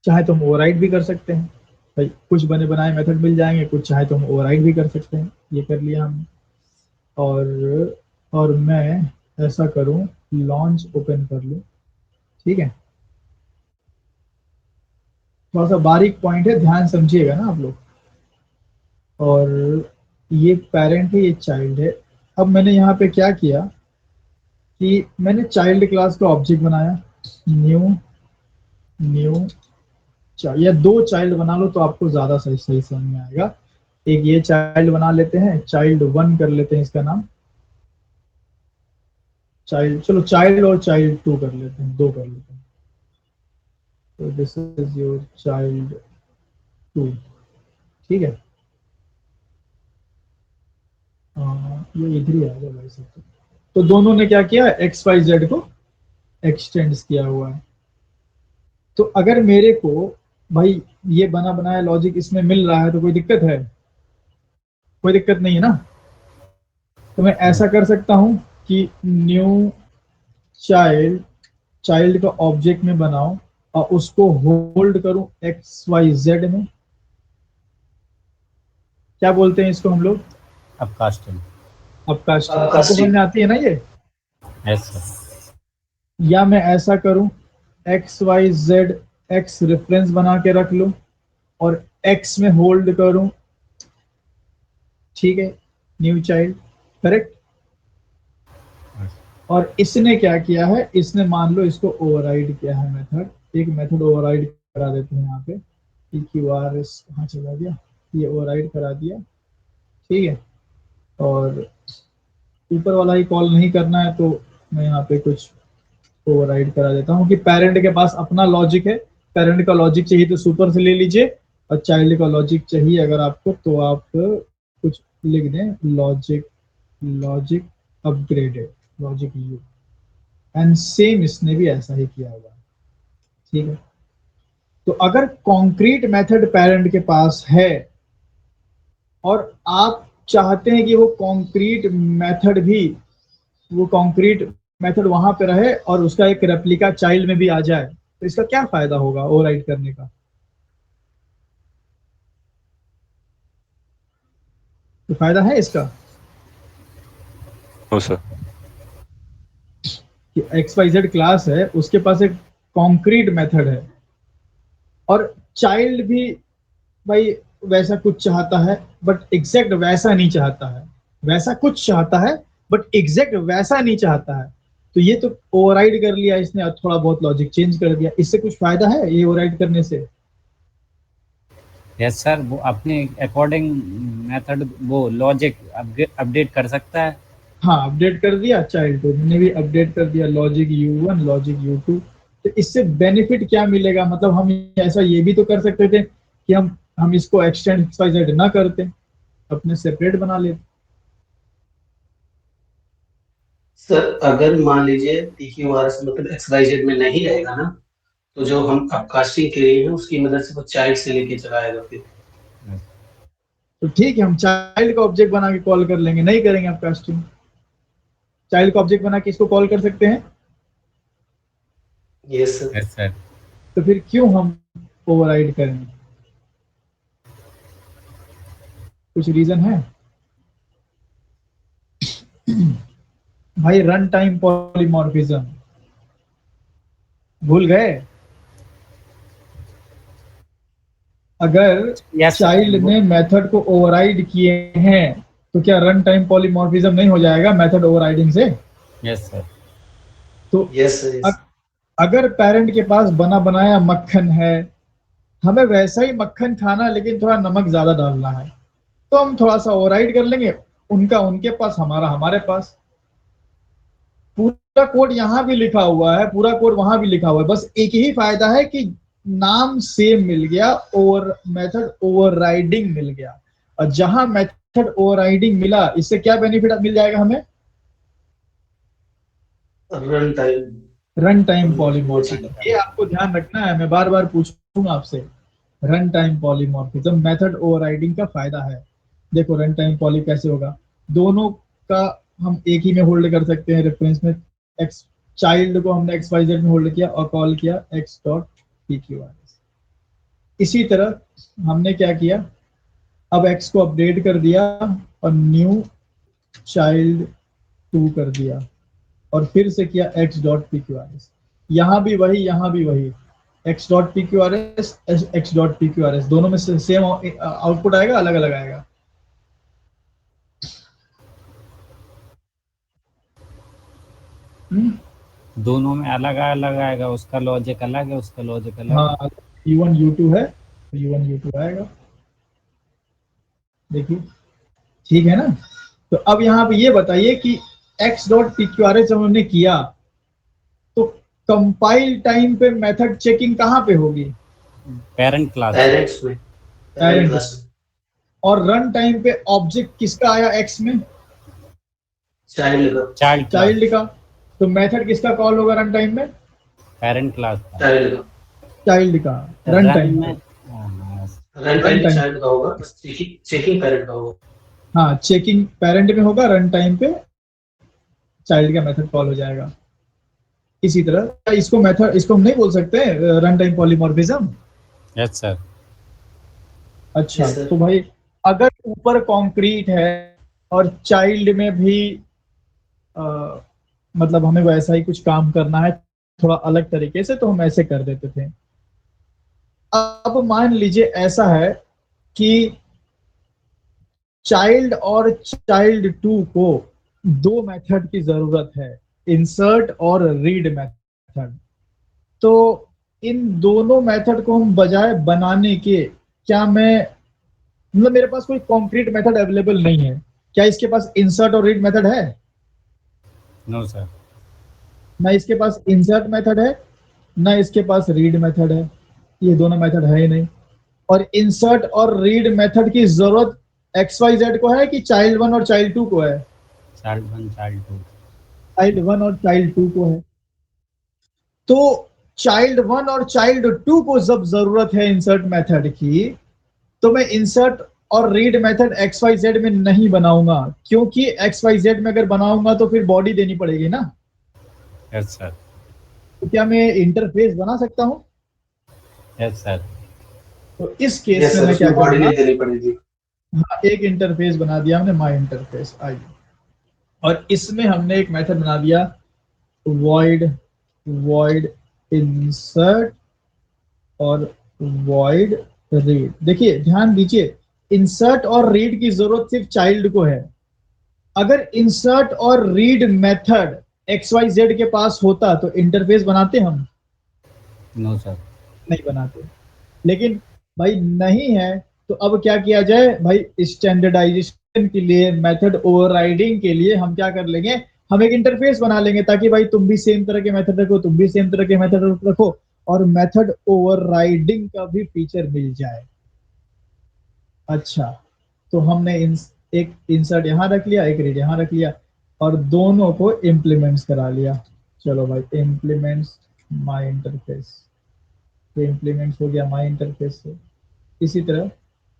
चाहे तो हम ओवरराइड भी कर सकते हैं भाई, कुछ बने बनाए मेथड मिल जाएंगे, कुछ चाहे तो हम ओवरराइड भी कर सकते हैं। ये कर लिया हमने। और मैं ऐसा करूं, लॉन्च ओपन कर लूं, ठीक है। थोड़ा सा बारीक पॉइंट है, ध्यान समझिएगा ना आप लोग। और ये पेरेंट है, ये चाइल्ड है। अब मैंने यहाँ पे क्या किया कि मैंने चाइल्ड क्लास का ऑब्जेक्ट बनाया, न्यू न्यू या दो चाइल्ड बना लो तो आपको ज्यादा सही सही समझ में आएगा। एक ये चाइल्ड बना लेते हैं, चाइल्ड 1 कर लेते हैं इसका नाम, चाइल्ड, चलो चाइल्ड और चाइल्ड 2 कर लेते हैं, 2 कर लेते हैं। तो दिस इज योर चाइल्ड 2, ठीक है। ये इधर ही आ जाएगा भाई सब। तो दोनों ने क्या किया, एक्स वाई जेड को एक्सटेंड किया हुआ है। तो अगर मेरे को भाई ये बना बनाया लॉजिक इसमें मिल रहा है तो कोई दिक्कत है? कोई दिक्कत नहीं है ना। तो मैं ऐसा कर सकता हूं कि न्यू चाइल्ड, चाइल्ड का ऑब्जेक्ट में बनाऊं और उसको होल्ड करूं एक्स वाई जेड में। क्या बोलते हैं इसको हम लोग? अपकास्टिंग। अपकास्टिंग। आपको समझ में आती है ना ये? Yes sir. या मैं ऐसा करूं, X Y Z, X reference बना के रख लूं और एक्स में होल्ड करूं, ठीक है, न्यू चाइल्ड, करेक्ट। और इसने क्या किया है, इसने मान लो इसको ओवरराइड किया है मेथड, एक मेथड ओवरराइड करा देते हैं यहाँ पे, EQRS कहाँ चला गया, ये ओवरराइड करा दिया, ठीक है। और ऊपर वाला ही कॉल नहीं करना है तो मैं यहाँ पे कुछ ओवरराइड करा देता हूँ कि पेरेंट के पास अपना लॉजिक है, पेरेंट का लॉजिक चाहिए तो सुपर से ले लीजिए, और चाइल्ड का लॉजिक चाहिए अगर आपको तो आप कुछ लिख दें, logic, logic upgraded, logic you. And same इसने भी ऐसा ही किया हुआ है, ठीक है। तो अगर कॉन्क्रीट मेथड पेरेंट के पास है और आप चाहते हैं कि वो कॉन्क्रीट मेथड भी, वो कॉन्क्रीट मेथड वहां पे रहे और उसका एक रेप्लिका चाइल्ड में भी आ जाए, तो इसका क्या फायदा होगा ओवरराइड करने का? तो फायदा है इसका हो सर। कि एक्स वाई जेड क्लास है, उसके पास एक कॉन्क्रीट मेथड है और चाइल्ड भी भाई वैसा कुछ चाहता है बट एग्जैक्ट वैसा नहीं चाहता है, वैसा कुछ चाहता है बट एग्जैक्ट वैसा नहीं चाहता है। तो ये तो ओवरराइड कर लिया इसने और थोड़ा बहुत लॉजिक चेंज कर दिया, इससे कुछ फायदा है ये ओवरराइड करने से? यस सर, वो अपने अकॉर्डिंग मेथड वो लॉजिक अपडेट कर सकता है। हाँ, अपडेट कर दिया, चाइल्ड को मैंने भी अपडेट कर दिया, लॉजिक U1, लॉजिक U2। तो इससे बेनिफिट क्या मिलेगा, मतलब हम ऐसा ये भी तो कर सकते थे कि हम इसको एक्सटेंड XYZ ना करते, अपने सेपरेट बना लेते। सर अगर मान लीजिए PQRS मतलब XYZ में नहीं रहेगा ना, तो जो हम अपकास्टिंग किए हैं उसकी मदद से वो चाइल्ड से लेके चलाएगा फिर। तो ठीक है, हम चाइल्ड का ऑब्जेक्ट बना के कॉल कर लेंगे, नहीं करेंगे आप कास्टिंग। चाइल्ड का ऑब्जेक्ट बना के इसको कॉल कर सकते हैं। Yes sir. Yes sir. तो फिर क्यों हम ओवरराइड करेंगे? कुछ रीजन है? भाई रन टाइम पॉलीमॉर्फिज्म भूल गए? अगर यस चाइल्ड ने मेथड को ओवरराइड किए हैं तो क्या रन टाइम पॉलीमॉर्फिज्म नहीं हो जाएगा मेथड ओवरराइडिंग से? Yes sir. तो यस सर। अगर पेरेंट के पास बना बनाया मक्खन है, हमें वैसा ही मक्खन खाना लेकिन थोड़ा नमक ज्यादा डालना है, तो हम थोड़ा सा ओवरराइड कर लेंगे, उनका उनके पास, हमारा हमारे पास। पूरा कोड यहाँ भी लिखा हुआ है, पूरा कोड वहां भी लिखा हुआ है, बस एक ही फायदा है कि नाम सेम मिल गया, ओवर मेथड ओवरराइडिंग मिल गया। और जहां मेथड ओवरराइडिंग मिला, इससे क्या बेनिफिट मिल जाएगा हमें? Run time polymorphism. ये आपको ध्यान रखना है, मैं बार बार पूछूंगा आपसे। Run time polymorphism method overriding का फायदा है। देखो रन टाइम पॉली कैसे होगा, दोनों का हम एक ही में होल्ड कर सकते हैं रेफरेंस में। एक्स चाइल्ड को हमने एक्स वाई जेड में होल्ड किया और कॉल किया x dot P Q R S. इसी तरह हमने क्या किया, अब एक्स को अपडेट कर दिया और न्यू चाइल्ड 2 कर दिया और फिर से किया x dot P Q R S. यहाँ भी वही, यहाँ भी वही, x dot P Q R S, x dot P Q R S, दोनों में सेम आउटपुट आएगा, अलग अलग आएगा। दोनों में अलग अलग आएगा, उसका लॉजिक अलग है, उसका लॉजिक अलग है। हाँ, U1 U2 है, U1 U2 आएगा। देखिए ठीक है ना। तो अब यहाँ पे ये बताइए कि x dot P Q R S जब हमने किया तो कंपाइल टाइम पे मेथड चेकिंग कहाँ पे होगी? Parent class. पेरेंट्स में, पेरेंट क्लास में। और रन टाइम पे ऑब्जेक्ट किसका आया x में? चाइल्ड का, चाइल्ड का। तो मेथड किसका कॉल होगा रन टाइम में? पेरेंट क्लास का, चाइल्ड का। चाइल्ड का रन टाइम में। रन टाइम चाइल्ड का होगा, बस चेकिंग पेरेंट का होगा। हाँ, चेकिंग पेरेंट में होगा, रन टाइम पे चाइल्ड का मेथड कॉल हो जाएगा। इसी तरह इसको मेथड, इसको हम नहीं बोल सकते run time polymorphism? Yes sir. अच्छा Yes, sir. तो भाई अगर ऊपर कॉन्क्रीट है और चाइल्ड में भी मतलब हमें वैसा ही कुछ काम करना है थोड़ा अलग तरीके से, तो हम ऐसे कर देते थे। अब मान लीजिए ऐसा है कि चाइल्ड और चाइल्ड 2 को दो मेथड की जरूरत है, इंसर्ट और रीड मेथड। तो इन दोनों मेथड को हम बजाय बनाने के, क्या मैं, मतलब मेरे पास कोई कॉन्क्रीट मेथड अवेलेबल नहीं है, क्या इसके पास इंसर्ट और रीड मेथड है? No sir. ना इसके पास इंसर्ट मेथड है, ना इसके पास रीड मेथड है, ये दोनों मेथड है ही नहीं। और इंसर्ट और रीड मेथड की जरूरत एक्स वाई जेड को है कि चाइल्ड 1 और चाइल्ड 2 को है? Child 1 child 2। चाइल्ड 1 और चाइल्ड 2 को है। तो चाइल्ड 1 और चाइल्ड 2 को जब जरूरत है इंसर्ट मेथड की, तो मैं इंसर्ट और read method X Y Z में नहीं बनाऊंगा, क्योंकि एक्स वाई जेड में अगर बनाऊंगा तो फिर बॉडी देनी पड़ेगी ना। Yes sir. तो क्या मैं इंटरफेस बना सकता हूं? Yes sir. तो इस केस Yes, में sir, मैं क्या उसमें बॉडी करूंगा, नहीं देनी पड़ेगी। हाँ, एक इंटरफेस बना दिया हमने, माई इंटरफेस आई, और इसमें हमने एक मेथड बना दिया void void insert और void read। देखिए ध्यान दीजिए, इंसर्ट और रीड की जरूरत सिर्फ चाइल्ड को है। अगर इंसर्ट और read method X Y Z के पास होता तो इंटरफेस बनाते हम? No sir. नहीं बनाते। लेकिन भाई नहीं है, तो अब क्या किया जाए भाई, स्टैंडर्डाइजेशन के लिए, मेथड ओवरराइडिंग के लिए हम क्या कर लेंगे, हम एक इंटरफेस बना लेंगे ताकि भाई तुम भी सेम तरह के मेथड रखो, तुम भी सेम तरह के मेथड रखो, और मेथड ओवरराइडिंग का भी फीचर मिल जाए। अच्छा, तो हमने एक इंसर्ट यहाँ रख लिया, एक रीड यहाँ रख लिया, और दोनों को इम्प्लीमेंट्स करा लिया। चलो भाई इम्प्लीमेंट्स माई इंटरफेस, तो इम्प्लीमेंट्स हो गया माई इंटरफेस से। इसी तरह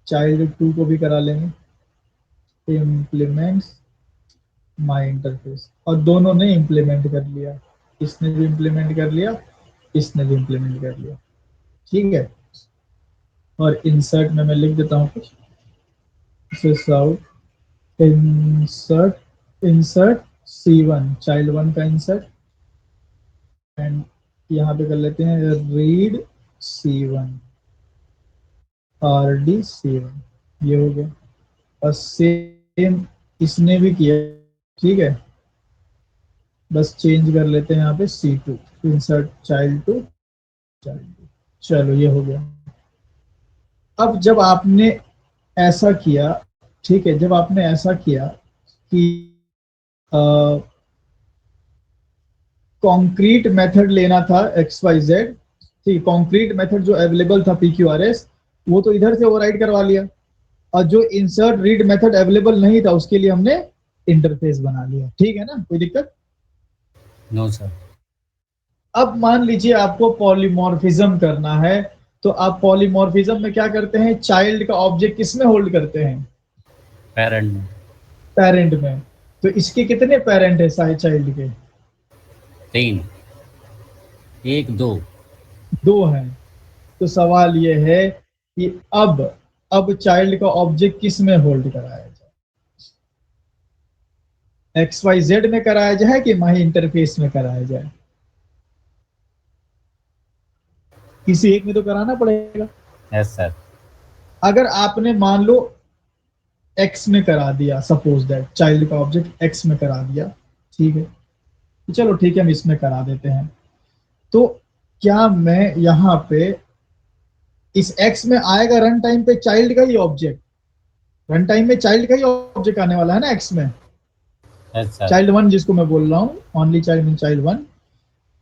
चाइल्ड 2 को भी करा लेंगे इम्प्लीमेंट्स माई इंटरफेस, और दोनों ने इम्प्लीमेंट कर लिया, इसने भी इम्प्लीमेंट कर लिया, इसने भी इम्प्लीमेंट कर लिया। ठीक है, और इंसर्ट में मैं लिख देता हूँ कुछ, इंसर्ट इंसर्ट C1, चाइल्ड 1 का इंसर्ट, एंड यहाँ पे कर लेते हैं रीड C1 RD C1, ये हो गया। और सेम इसने भी किया, ठीक है, बस चेंज कर लेते हैं यहाँ पे C2, इंसर्ट चाइल्ड 2 चाइल्ड 2। चलो ये हो गया। अब जब आपने ऐसा किया, ठीक है, जब आपने ऐसा किया कि कॉन्क्रीट मेथड लेना था एक्स वाई जेड, ठीक, कॉन्क्रीट मेथड जो अवेलेबल था PQRS, वो तो इधर से ओवरराइड करवा लिया, और जो इंसर्ट रीड मेथड अवेलेबल नहीं था उसके लिए हमने इंटरफेस बना लिया। ठीक है ना, कोई दिक्कत? No sir. अब मान लीजिए आपको पॉलीमॉर्फिज्म करना है, तो आप पॉलीमॉर्फिज्म में क्या करते हैं, चाइल्ड का ऑब्जेक्ट किसमें होल्ड करते हैं? पेरेंट में। पेरेंट में। तो इसके कितने पेरेंट है चाइल्ड के? 3, 1, 2। 2 हैं। तो सवाल ये है कि अब चाइल्ड का ऑब्जेक्ट किस में होल्ड कराया जाए? XYZ में कराया जाए कि माई इंटरफेस में कराया जाए? किसी एक में तो कराना पड़ेगा। Yes sir. अगर आपने मान लो X में करा दिया, सपोज दैट चाइल्ड का ऑब्जेक्ट X में करा दिया, ठीक है, तो चलो ठीक है हम इसमें करा देते हैं। तो क्या मैं यहाँ पे इस X में आएगा रन टाइम पे चाइल्ड का ही ऑब्जेक्ट? रन टाइम में चाइल्ड का ही ऑब्जेक्ट आने वाला है ना X में, यस सर। चाइल्ड 1 जिसको मैं बोल रहा हूँ, only child mean child 1।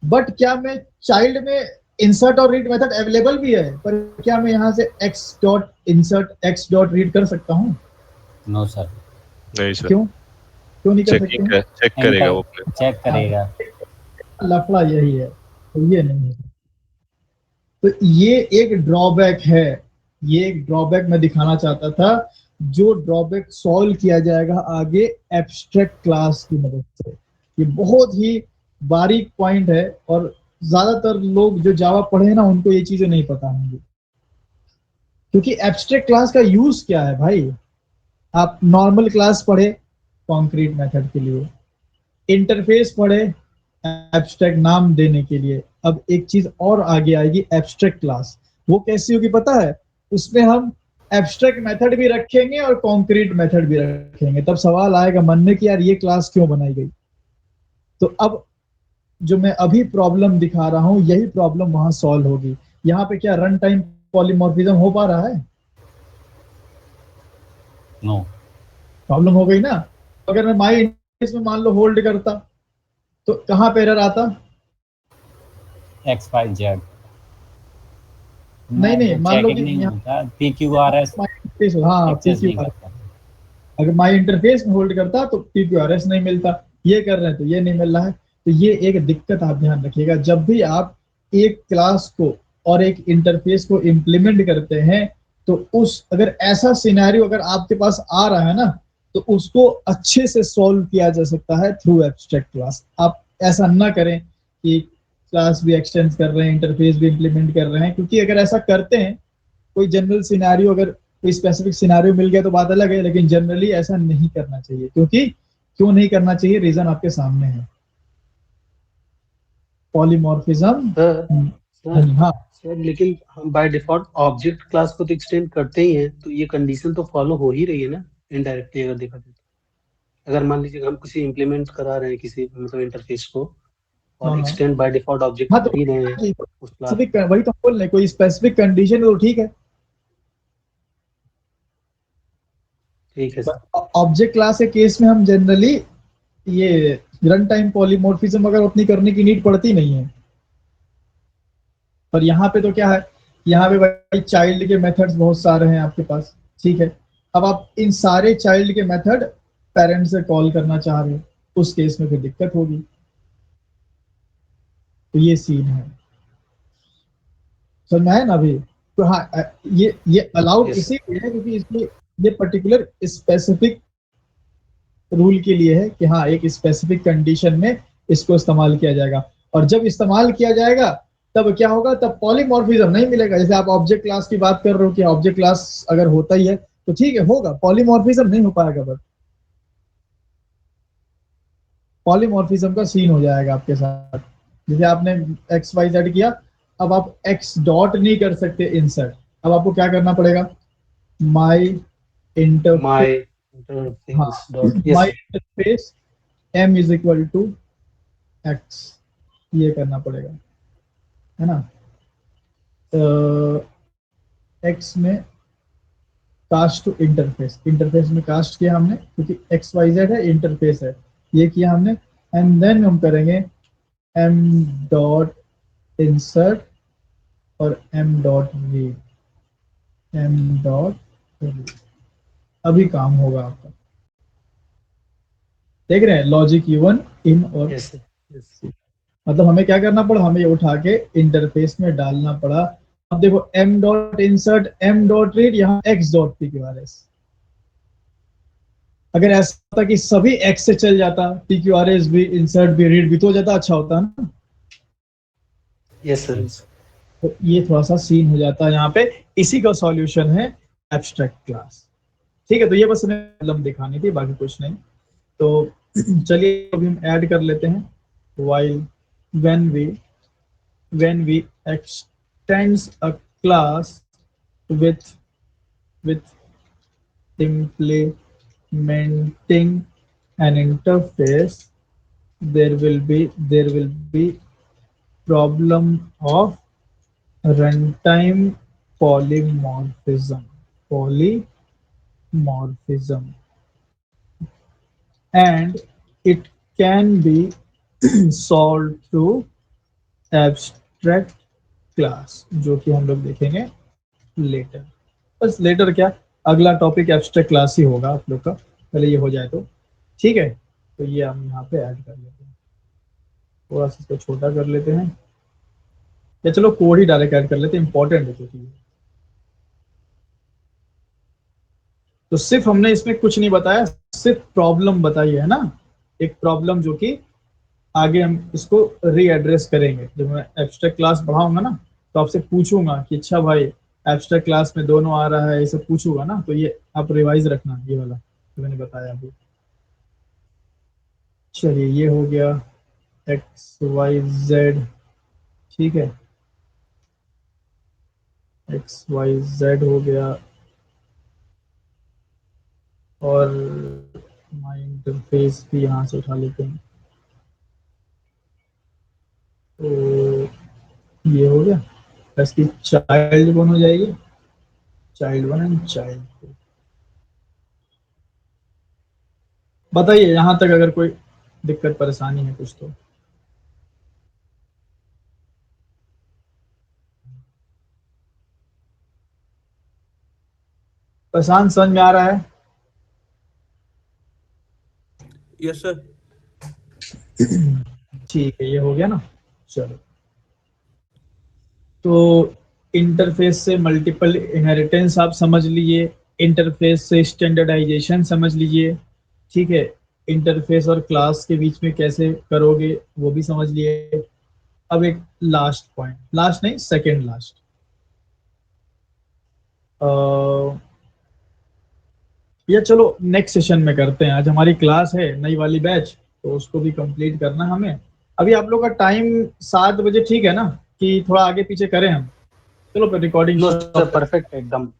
But क्या मैं चाइल्ड में इंसर्ट और रीड मेथड अवेलेबल भी है, पर क्या मैं यहाँ से x dot insert x dot read कर सकता हूँ? No sir. नहीं सर, क्यों नहीं कर सकते हैं? चेक करेगा वो। चेक करेगा। लफड़ा यही है, तो ये नहीं है। तो ये एक ड्रॉबैक है, ये एक ड्रॉबैक मैं दिखाना चाहता था, जो ड्रॉबैक सॉल्व किया जाएगा आगे एब्स्ट्रैक्ट क्लास की मदद से। ये बहुत ही बारीक पॉइंट है और ज्यादातर लोग जो जावा पढ़े हैं ना उनको ये चीजें नहीं पता होंगी, क्योंकि एब्स्ट्रैक्ट क्लास का यूज क्या है भाई? आप नॉर्मल क्लास पढ़े कॉन्क्रीट मेथड के लिए, इंटरफेस पढ़े एब्स्ट्रैक्ट नाम देने के लिए। अब एक चीज और आगे आएगी, एब्स्ट्रैक्ट क्लास। वो कैसी होगी पता है? उसमें हम एब्स्ट्रैक्ट मेथड भी रखेंगे और कॉन्क्रीट मेथड भी रखेंगे। तब सवाल आएगा मन में कि यार ये क्लास क्यों बनाई गई? तो अब जो मैं अभी प्रॉब्लम दिखा रहा हूं यही प्रॉब्लम वहां सॉल्व होगी। यहाँ पे क्या रन टाइम पॉलीमॉर्फिज्म हो पा रहा है? नो। प्रॉब्लम हो गई ना। अगर मैं माई इंटरफेस में मान लो होल्ड करता तो कहां पे एरर आता? XYZ नहीं मान लो कि नहीं होता, PQRS हाँ एक्सेस नहीं करता। अगर माई इंटरफेस में होल्ड करता तो PQRS नहीं मिलता, ये कर रहे हैं तो ये नहीं मिल रहा है। तो ये एक दिक्कत आप ध्यान रखिएगा, जब भी आप एक क्लास को और एक इंटरफेस को इम्प्लीमेंट करते हैं तो उस अगर ऐसा सिनेरियो अगर आपके पास आ रहा है ना तो उसको अच्छे से सॉल्व किया जा सकता है थ्रू एब्स्ट्रैक्ट क्लास। आप ऐसा ना करें कि क्लास भी एक्सटेंड कर रहे हैं, इंटरफेस भी इम्प्लीमेंट कर रहे हैं, क्योंकि अगर ऐसा करते हैं कोई जनरल सिनेरियो अगर कोई स्पेसिफिक सिनेरियो मिल गया तो बात अलग है, लेकिन जनरली ऐसा नहीं करना चाहिए। क्योंकि क्यों नहीं करना चाहिए, रीजन आपके सामने है, पॉलीमॉर्फिज्म। हाँ सर लेकिन हम बाय डिफॉल्ट ऑब्जेक्ट क्लास को तो एक्सटेंड करते ही हैं, तो ये कंडीशन तो फॉलो हो ही रही है ना इनडायरेक्टली अगर देखा जाए तो। अगर मान लीजिए हम किसी इम्प्लीमेंट करा रहे हैं किसी मतलब इंटरफेस को और एक्सटेंड बाय डिफॉल्ट ऑब्जेक्ट हाँ कर ही रहे हैं उस क्लास। वही तो बोल रहे कोई स्पेसिफिक कंडीशन तो ठीक है। ठीक है सर। ऑब्जेक्ट क्लास के केस में हम जनरली ये रन टाइम पॉलीमॉर्फिज्म अगर उतनी करने की नीड पड़ती नहीं है। पर यहाँ पे तो क्या है, यहाँ पे भाई चाइल्ड के मेथड्स बहुत सारे हैं आपके पास, ठीक है। अब आप इन सारे चाइल्ड के मेथड पेरेंट से कॉल करना चाह रहे हो, उस केस में फिर दिक्कत होगी। तो ये सीन है, समझ में आया ना अभी? तो हाँ ये अलाउड इसीलिए है क्योंकि इसमें ये पर्टिकुलर स्पेसिफिक रूल के लिए है कि हाँ एक स्पेसिफिक कंडीशन में इसको इस्तेमाल किया जाएगा। और जब इस्तेमाल किया जाएगा तब क्या होगा, तब पॉलीमॉर्फिज्म नहीं मिलेगा। जैसे आप ऑब्जेक्ट क्लास की बात कर रहे हो कि ऑब्जेक्ट क्लास अगर होता ही है तो ठीक है होगा, पॉलीमॉर्फिज्म नहीं हो पाएगा। बट पॉलीमॉर्फिज्म का सीन हो जाएगा आपके साथ। जैसे आपने XYZ किया, अब आप X डॉट नहीं कर सकते इंसर्ट, अब आपको क्या करना पड़ेगा, माई इंटरफेस, हाँ my interface M is equal to X, ये करना पड़ेगा, है ना। X में कास्ट टू इंटरफेस, इंटरफेस में कास्ट किया हमने क्योंकि XYZ है, इंटरफेस है, ये किया हमने। एंड देन हम करेंगे M डॉट इंसर्ट और M dot read, M dot read. अभी काम होगा आपका, देख रहे हैं लॉजिक इवन इन और मतलब हमें क्या करना पड़ा, हमें ये उठा के इंटरफेस में डालना पड़ा। अब देखो M dot insert M dot read, यहाँ X डॉट PQRS, अगर ऐसा होता कि सभी एक्स से चल जाता, PQRS भी, इंसर्ट भी, रीड भी, तो ज्यादा अच्छा होता ना। Yes sir. तो ये थोड़ा सा सीन हो जाता है यहाँ पे। इसी का सॉल्यूशन है एब्स्ट्रैक्ट क्लास। ठीक है, तो ये बस हमें प्रॉब्लम दिखानी थी, बाकी कुछ नहीं। तो चलिए अभी हम ऐड कर लेते हैं, while when we extends a class with implementing an interface, there will be problem of runtime polymorphism, and it can be solved through abstract class, जो कि हम लोग देखेंगे लेटर। बस लेटर क्या, अगला टॉपिक एब्स्ट्रैक्ट क्लास ही होगा आप लोग का, पहले ये हो जाए तो ठीक है। तो ये हम यहाँ पे ऐड कर लेते हैं, थोड़ा सा इसको छोटा कर लेते हैं, या चलो कोड ही डायरेक्ट ऐड कर लेते हैं, इंपॉर्टेंट है क्योंकि। तो सिर्फ हमने इसमें कुछ नहीं बताया, सिर्फ प्रॉब्लम बताई है ना, एक प्रॉब्लम जो कि आगे हम इसको रीएड्रेस करेंगे। जब मैं एब्स्ट्रैक्ट क्लास बढ़ाऊंगा ना, तो आपसे पूछूंगा कि अच्छा भाई एब्स्ट्रैक्ट क्लास में दोनों आ रहा है, ये सब पूछूंगा ना, तो ये आप रिवाइज रखना, ये वाला जो मैंने बताया अभी। चलिए ये हो गया एक्स वाई जेड, ठीक है, एक्स वाई जेड हो गया, और माई इंटरफेस भी यहाँ से उठा लेते हैं। तो ये हो गया, इसकी चाइल्ड वन हो जाएगी, child one and child two. बताइए यहाँ तक अगर कोई दिक्कत परेशानी है कुछ तो। प्रशांत समझ में आ रहा है? Yes sir. ठीक है, ये हो गया ना। चलो, तो इंटरफेस से मल्टीपल इनहेरिटेंस आप समझ लीजिए, इंटरफेस से स्टैंडर्डाइजेशन समझ लीजिए, ठीक है, इंटरफेस और क्लास के बीच में कैसे करोगे वो भी समझ लिए। अब एक लास्ट पॉइंट, लास्ट नहीं सेकंड लास्ट, या चलो नेक्स्ट सेशन में करते हैं। आज हमारी क्लास है नई वाली बैच, तो उसको भी कंप्लीट करना है हमें। अभी आप लोग का टाइम 7 बजे ठीक है ना, कि थोड़ा आगे पीछे करें हम? चलो फिर रिकॉर्डिंग नो सर, परफेक्ट एकदम।